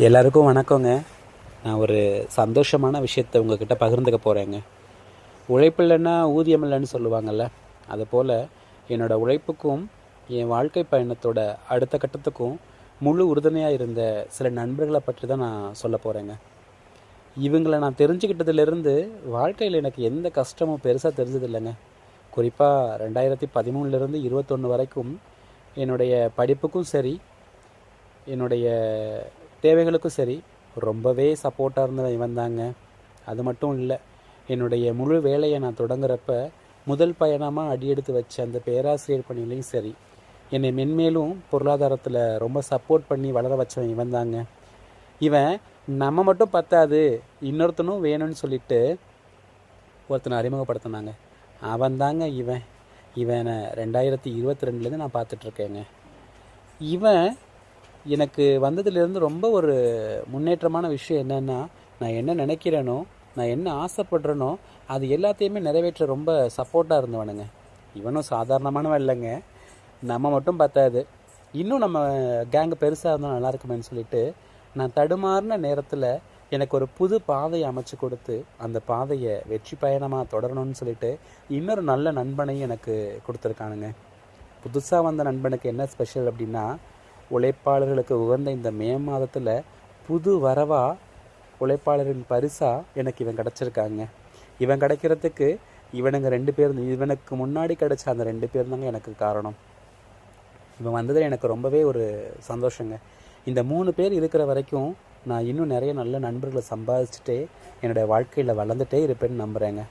எல்லாருக்கும் வணக்கங்க. நான் ஒரு சந்தோஷமான விஷயத்தை உங்ககிட்ட பகிர்ந்துக்க போகிறேங்க. உழைப்பு இல்லைன்னா ஊதியம் இல்லைன்னு சொல்லுவாங்கள்ல, அதுபோல் என்னோடய உழைப்புக்கும் என் வாழ்க்கை பயணத்தோட அடுத்த கட்டத்துக்கும் முழு உறுதுணையாக இருந்த சில நண்பர்களை பற்றி தான் நான் சொல்ல போகிறேங்க. இவங்களை நான் தெரிஞ்சுக்கிட்டதுலேருந்து வாழ்க்கையில் எனக்கு எந்த கஷ்டமும் பெருசாக தெரிஞ்சதில்லைங்க. குறிப்பாக 2013 21 வரைக்கும் என்னுடைய படிப்புக்கும் சரி, என்னுடைய தேவைகளுக்கும் சரி ரொம்பவே சப்போர்ட்டாக இருந்தவன் இவன் தாங்க. அது மட்டும் இல்லை, என்னுடைய முழு வேலையை நான் தொடங்குறப்ப முதல் பயணமாக அடியெடுத்து வச்ச அந்த பேராசிரியர் பணியிலையும் சரி, என்னை மென்மேலும் பொருளாதாரத்தில் ரொம்ப சப்போர்ட் பண்ணி வளர வச்சவன் இவன் தாங்க. இவன் நம்ம மட்டும் பத்தாது, இன்னொருத்தனும் வேணும்னு சொல்லிட்டு ஒருத்தனை அறிமுகப்படுத்தினாங்க. அவன் தாங்க இவனை 2022 நான் பார்த்துட்ருக்கேங்க. இவன் எனக்கு வந்ததுலேருந்து ரொம்ப ஒரு முன்னேற்றமான விஷயம் என்னென்னா, நான் என்ன நினைக்கிறேனோ, நான் என்ன ஆசைப்படுறேனோ அது எல்லாத்தையுமே நிறைவேற்ற ரொம்ப சப்போர்ட்டாக இருந்தவனுங்க. இவனும் சாதாரணமானவன் இல்லைங்க. நம்ம மட்டும் பத்தாது, இன்னும் நம்ம கேங்கு பெருசாக இருந்தால் நல்லாயிருக்குமேன்னு சொல்லிட்டு நான் தடுமாறின நேரத்தில் எனக்கு ஒரு புது பாதையை அமைச்சு கொடுத்து அந்த பாதையை வெற்றி பயணமாக தொடரணும்னு சொல்லிட்டு இன்னொரு நல்ல நண்பனையும் எனக்கு கொடுத்துருக்கானுங்க. புதுசாக வந்த நண்பனுக்கு என்ன ஸ்பெஷல் அப்படின்னா, உழைப்பாளர்களுக்கு உகந்த இந்த மே மாதத்தில் புது வரவாக உழைப்பாளரின் பரிசாக எனக்கு இவன் கிடச்சிருக்காங்க. இவன் கிடைக்கிறதுக்கு இவனுங்க 2 பேர், இவனுக்கு முன்னாடி கிடைச்ச அந்த 2 பேர் தாங்க எனக்கு காரணம். இவன் வந்ததில் எனக்கு ரொம்பவே ஒரு சந்தோஷங்க. இந்த 3 பேர் இருக்கிற வரைக்கும் நான் இன்னும் நிறைய நல்ல நண்பர்களை சம்பாதிச்சுட்டே என்னுடைய வாழ்க்கையில் வளர்ந்துட்டே இருப்பேன்னு நம்புகிறேங்க.